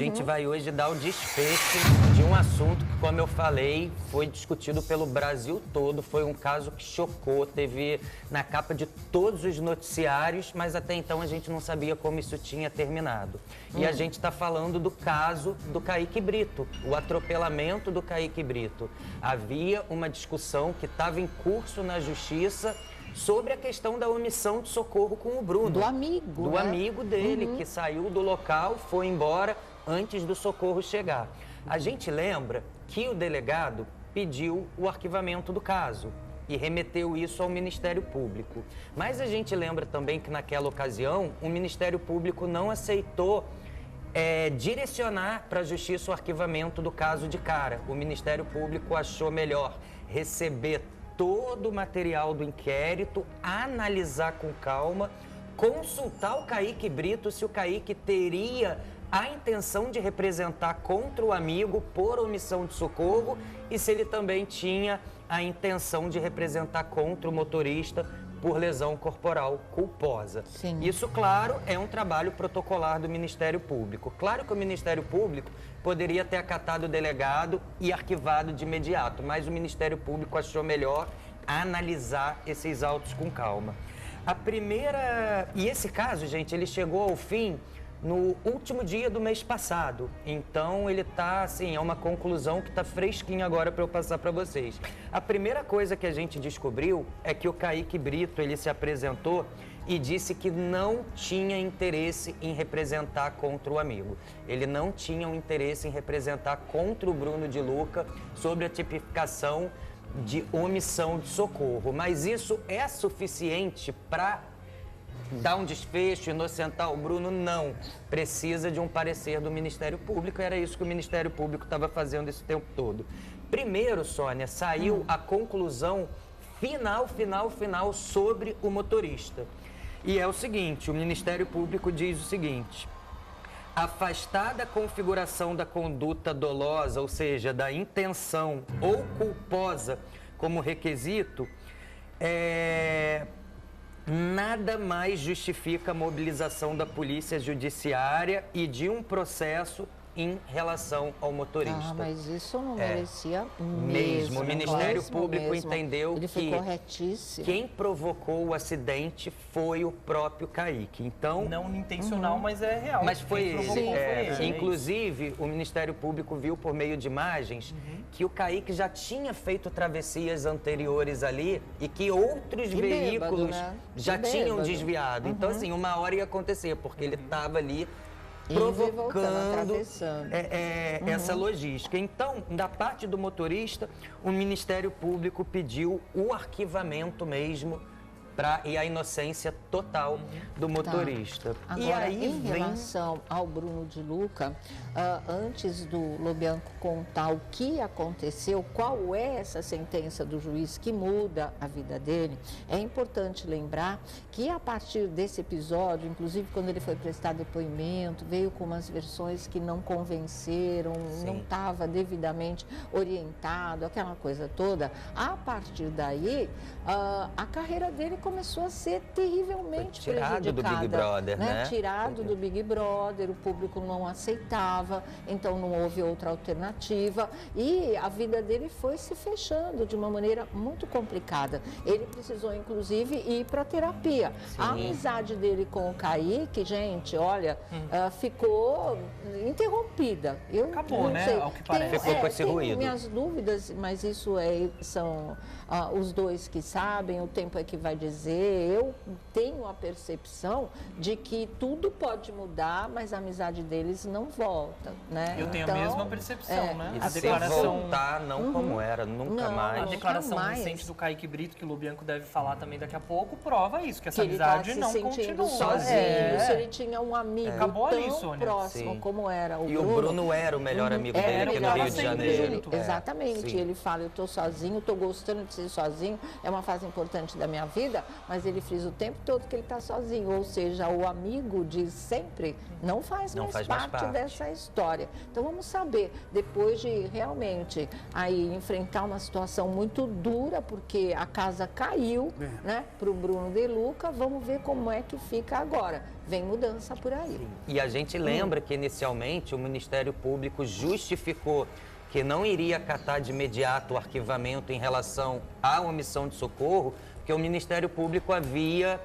gente vai hoje dar o desfecho de um assunto que, como eu falei, foi discutido pelo Brasil todo. Foi um caso que chocou, teve na capa de todos os noticiários, mas até então a gente não sabia como isso tinha terminado. E a gente está falando do caso do Kaique Brito, o atropelamento do Kaique Brito. Havia uma discussão que estava em curso na Justiça sobre a questão da omissão de socorro com o Bruno. Do amigo, Do né? amigo dele, que saiu do local, foi embora antes do socorro chegar. A gente lembra que o delegado pediu o arquivamento do caso e remeteu isso ao Ministério Público. Mas a gente lembra também que naquela ocasião o Ministério Público não aceitou direcionar para a Justiça o arquivamento do caso de cara. O Ministério Público achou melhor receber todo o material do inquérito, analisar com calma, consultar o Kaique Brito se o Kaique teria a intenção de representar contra o amigo por omissão de socorro e se ele também tinha a intenção de representar contra o motorista por lesão corporal culposa. Sim. Isso, claro, é um trabalho protocolar do Ministério Público. Claro que o Ministério Público poderia ter acatado o delegado e arquivado de imediato, mas o Ministério Público achou melhor analisar esses autos com calma. E esse caso, gente, ele chegou ao fim no último dia do mês passado. Então, ele tá, assim, é uma conclusão que tá fresquinha agora para eu passar para vocês. A primeira coisa que a gente descobriu é que o Kaique Brito, ele se apresentou e disse que não tinha interesse em representar contra o amigo. Ele não tinha um interesse em representar contra o Bruno de Luca sobre a tipificação de omissão de socorro. Mas isso é suficiente para dar um desfecho, inocentar o Bruno? Não. Precisa de um parecer do Ministério Público, era isso que o Ministério Público estava fazendo esse tempo todo. Primeiro, Sônia, saiu a conclusão final sobre o motorista. E é o seguinte, o Ministério Público diz o seguinte: afastada a configuração da conduta dolosa, ou seja, da intenção ou culposa como requisito, nada mais justifica a mobilização da Polícia Judiciária e de um processo em relação ao motorista. Ah, mas isso não merecia mesmo. O Ministério Público entendeu ele que ficou retíssimo. quem provocou o acidente foi o próprio Kaique. Então, não intencional, mas é real. mas foi Quem ele. provocou foi ele. Inclusive, o Ministério Público viu por meio de imagens que o Kaique já tinha feito travessias anteriores ali e que outros veículos já tinham desviado. Então, assim, uma hora ia acontecer, porque ele estava ali provocando essa logística. Então, da parte do motorista, o Ministério Público pediu o arquivamento mesmo e a inocência total do motorista. Agora, e aí em relação ao Bruno de Luca, antes do Lobianco contar o que aconteceu, qual é essa sentença do juiz que muda a vida dele, é importante lembrar que a partir desse episódio, inclusive quando ele foi prestar depoimento, veio com umas versões que não convenceram, não estava devidamente orientado, aquela coisa toda. A partir daí, a carreira dele começou a ser terrivelmente tirado prejudicada. do Big Brother, né? Tirado do Big Brother, o público não aceitava, então não houve outra alternativa e a vida dele foi se fechando de uma maneira muito complicada. Ele precisou, inclusive, ir para terapia. A amizade dele com o Kaique, gente, olha, ficou interrompida. Acabou, né? Ao que parece. Ficou com esse ruído. Minhas dúvidas, mas isso são os dois que sabem, o tempo é que vai dizer. Eu tenho a percepção de que tudo pode mudar, mas a amizade deles não volta, né? Eu tenho a mesma percepção, né? E A se declaração voltar, não como era, nunca mais. A declaração mais. recente do Kaique Brito, que o Lobianco deve falar também daqui a pouco, prova isso, que essa Que ele amizade tá se não sentindo continua. sozinho, se ele tinha um amigo Acabou tão ali, Sônia. próximo como era o E Bruno. o Bruno era o melhor amigo dele era aqui o no cara Rio de sempre Janeiro. junto. Exatamente. Ele fala, eu estou sozinho, estou gostando de ser sozinho, é uma fase importante da minha vida, mas ele frisa o tempo todo que ele está sozinho, ou seja, o amigo de sempre não faz mais parte dessa história. Então vamos saber, depois de realmente aí enfrentar uma situação muito dura, porque a casa caiu, né, para o Bruno De Luca, vamos ver como é que fica agora. Vem mudança por aí. Sim. E a gente lembra que inicialmente o Ministério Público justificou que não iria acatar de imediato o arquivamento em relação à omissão de socorro, porque o Ministério Público havia...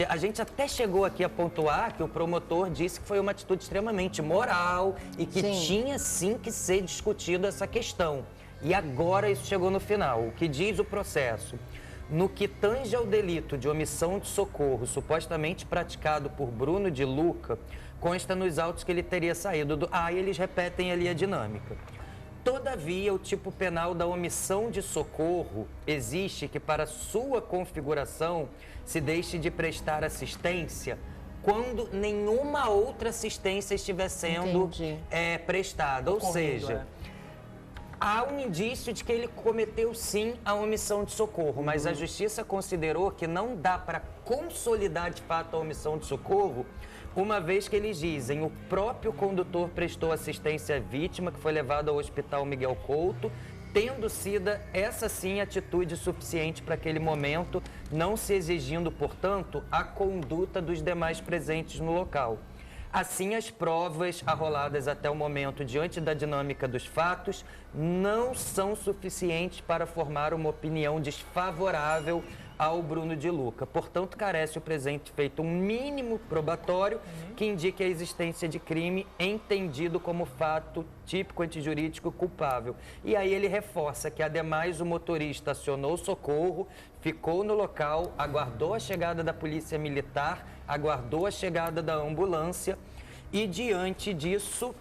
A gente até chegou aqui a pontuar que o promotor disse que foi uma atitude extremamente moral e que tinha sim que ser discutido essa questão. E agora isso chegou no final. O que diz o processo? No que tange ao delito de omissão de socorro supostamente praticado por Bruno De Luca, consta nos autos que ele teria saído do... e eles repetem ali a dinâmica. Todavia, o tipo penal da omissão de socorro existe que, para sua configuração, se deixe de prestar assistência quando nenhuma outra assistência estiver sendo prestada. Ou seja, há um indício de que ele cometeu, sim, a omissão de socorro, mas a Justiça considerou que não dá para consolidar, de fato, a omissão de socorro, uma vez que eles dizem o próprio condutor prestou assistência à vítima, que foi levada ao Hospital Miguel Couto, tendo sido essa sim atitude suficiente para aquele momento, não se exigindo, portanto, a conduta dos demais presentes no local. Assim, as provas arroladas até o momento diante da dinâmica dos fatos não são suficientes para formar uma opinião desfavorável ao Bruno De Luca. Portanto, carece o presente feito um mínimo probatório que indique a existência de crime entendido como fato típico antijurídico culpável. E aí ele reforça que, ademais, o motorista acionou socorro, ficou no local, aguardou a chegada da polícia militar, aguardou a chegada da ambulância e, diante disso,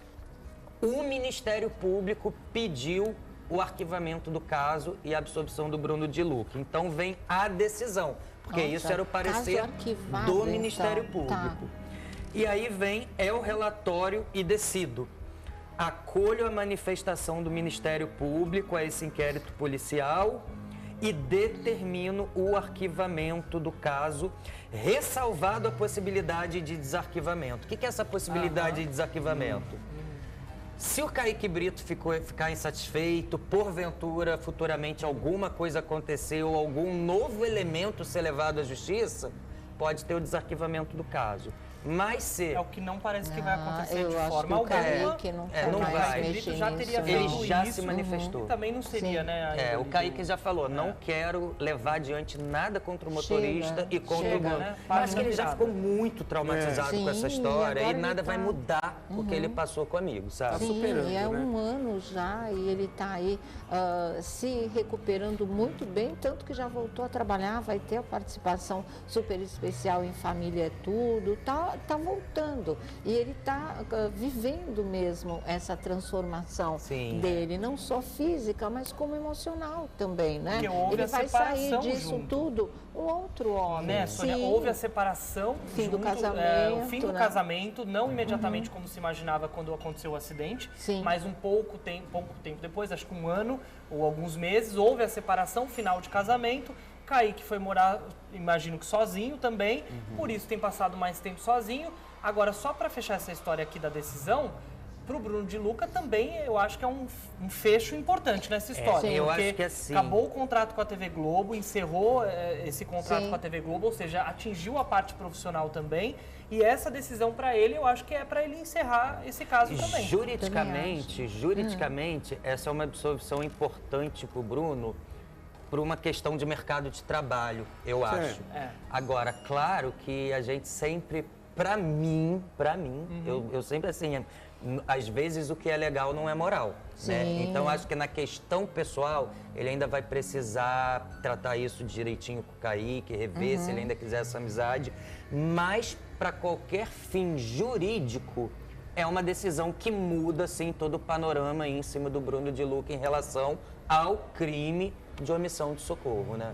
o Ministério Público pediu o arquivamento do caso e a absolvição do Bruno De Luca. Então vem a decisão, porque isso era o parecer do Ministério Público. E aí vem o relatório e decido. Acolho a manifestação do Ministério Público a esse inquérito policial e determino o arquivamento do caso, ressalvado a possibilidade de desarquivamento. O que é essa possibilidade de desarquivamento? Se o Kaique Brito ficar insatisfeito, porventura, futuramente, alguma coisa aconteceu, algum novo elemento ser levado à justiça, pode ter o desarquivamento do caso. Mas se... É o que não parece que vai acontecer de acho forma que alguma. não vai. O Brito já teria Ele feito já isso, se manifestou. E também não seria, né? O Kaique já falou, não quero levar adiante nada contra o motorista e contra o Bruno. Né? Mas que ele já ficou muito traumatizado com essa história e nada vai mudar o que ele passou comigo, sabe? Sim, e é um ano já e ele está aí se recuperando muito bem, tanto que já voltou a trabalhar, vai ter a participação super especial em Família é Tudo, tá voltando. E ele está vivendo mesmo essa transformação dele, não só física, mas como emocional também, né? Ele vai sair disso tudo um outro homem. Né, Sônia? Houve a separação, o fim do casamento, não imediatamente como se imaginava quando aconteceu o acidente, mas pouco tempo depois, acho que um ano ou alguns meses, houve a separação, final de casamento. Kaique foi morar, imagino que sozinho também, por isso tem passado mais tempo sozinho. Agora, só para fechar essa história aqui da decisão, para o Bruno De Luca também eu acho que é um fecho importante nessa história. Eu acho que é sim. Acabou o contrato com a TV Globo, encerrou esse contrato com a TV Globo, ou seja, atingiu a parte profissional também. E essa decisão para ele, eu acho que é para ele encerrar esse caso também. Juridicamente, essa é uma absolvição importante para o Bruno, por uma questão de mercado de trabalho, eu acho. Agora, claro que a gente sempre, para mim, eu sempre assim, às vezes o que é legal não é moral, né? Então, acho que na questão pessoal, ele ainda vai precisar tratar isso direitinho com o Kaique, rever se ele ainda quiser essa amizade, mas para qualquer fim jurídico, é uma decisão que muda, assim, todo o panorama aí em cima do Bruno De Luca em relação ao crime de omissão de socorro, né?